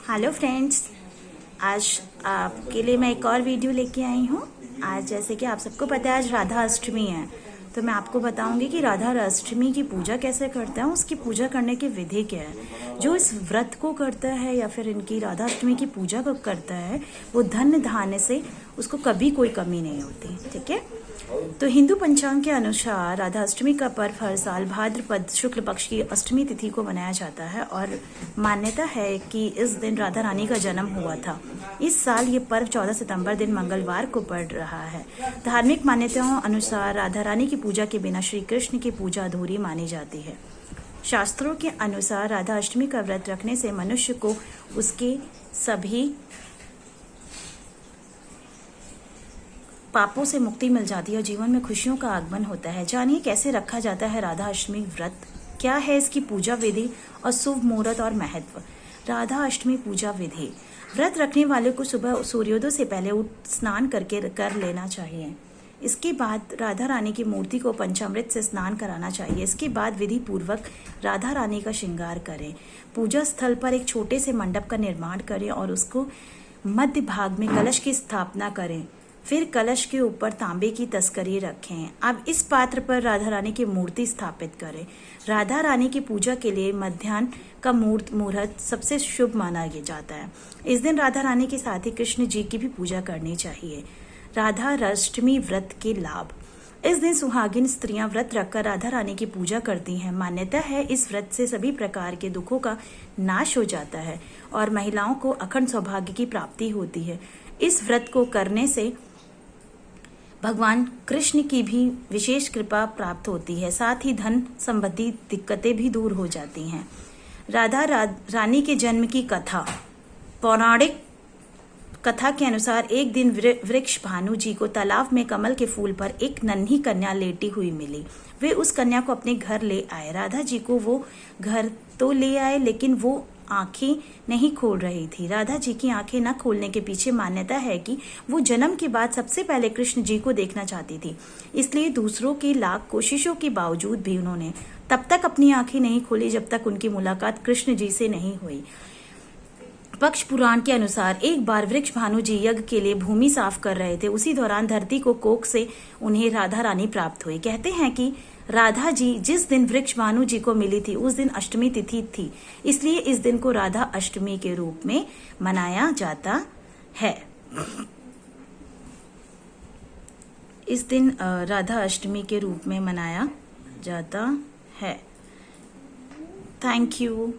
Hello friends, आज आपके लिए मैं एक और वीडियो लेके आई हूँ। आज जैसे कि आप सबको पता है आज राधा अष्टमी है, तो मैं आपको बताऊंगी कि राधा अष्टमी की पूजा कैसे करते हैं, उसकी पूजा करने की विधि क्या है। जो इस व्रत को करता है या फिर इनकी राधा अष्टमी की पूजा को करता है वो धन धान्य से उसको कभी कोई कमी नहीं होती। ठीक है, तो हिंदू पंचांग के अनुसार राधा अष्टमी का पर्व हर साल भाद्रपद शुक्ल पक्ष की अष्टमी तिथि को मनाया जाता है और मान्यता है कि इस दिन राधा रानी का जन्म हुआ था। इस साल ये पर्व 14 सितंबर दिन मंगलवार को पड़ रहा है। धार्मिक मान्यताओं अनुसार राधा रानी की पूजा के बिना श्री कृष्ण की पूजा अधूरी मानी जाती है। शास्त्रों के अनुसार राधा अष्टमी का व्रत रखने से मनुष्य को उसके सभी पापों से मुक्ति मिल जाती है और जीवन में खुशियों का आगमन होता है। जानिए कैसे रखा जाता है राधा अष्टमी व्रत, क्या है इसकी पूजा विधि और शुभ मुहूर्त और महत्व। राधा अष्टमी पूजा विधि। व्रत रखने वाले को सुबह सूर्योदय से पहले उठ स्नान करके कर लेना चाहिए। इसके बाद राधा रानी की मूर्ति को पंचामृत से स्नान कराना चाहिए। इसके बाद विधि पूर्वक राधा रानी का श्रृंगार करें। पूजा स्थल पर एक छोटे से मंडप का निर्माण करें और उसको मध्य भाग में कलश की स्थापना करें। फिर कलश के ऊपर तांबे की तस्करी रखें। अब इस पात्र पर राधा रानी की मूर्ति स्थापित करें। राधा रानी की पूजा के लिए मध्याह्न का मुहूर्त सबसे शुभ माना जाता है। इस दिन राधा रानी के साथ ही कृष्ण जी की भी पूजा करनी चाहिए। राधा अष्टमी व्रत के लाभ। इस दिन सुहागिन स्त्रियां व्रत रखकर राधा रानी की पूजा करती हैं। मान्यता है इस व्रत से सभी प्रकार के दुखों का नाश हो जाता है और महिलाओं को अखंड सौभाग्य की प्राप्ति होती है। इस व्रत को करने से भगवान कृष्ण की भी विशेष कृपा प्राप्त होती है, साथ ही धन संबंधी दिक्कतें भी दूर हो जाती हैं। राधा रानी के जन्म की कथा। पौराणिक कथा के अनुसार एक दिन वृक्ष भानु जी को तालाब में कमल के फूल पर एक नन्ही कन्या लेटी हुई मिली। वे उस कन्या को अपने घर ले आए। राधा जी को वो घर तो ले आए लेकिन वो आंखें नहीं खोल रही थी। राधा जी की आंखें न खोलने के पीछे मान्यता है कि वो जन्म के बाद सबसे पहले कृष्ण जी को देखना चाहती थी, इसलिए दूसरों की लाख कोशिशों के बावजूद भी उन्होंने तब तक अपनी आंखें नहीं खोली जब तक उनकी मुलाकात कृष्ण जी से नहीं हुई। पक्ष पुराण के अनुसार एक बार वृक्ष भानु जी यज्ञ के लिए भूमि साफ कर रहे थे। उसी दौरान धरती को कोख से उन्हें राधा रानी प्राप्त हुई। कहते हैं कि राधा जी जिस दिन वृक्ष भानु जी को मिली थी उस दिन अष्टमी तिथि थी, इसलिए इस दिन को राधा अष्टमी के रूप में मनाया जाता है। इस दिन राधा अष्टमी के रूप में मनाया जाता है। Thank you.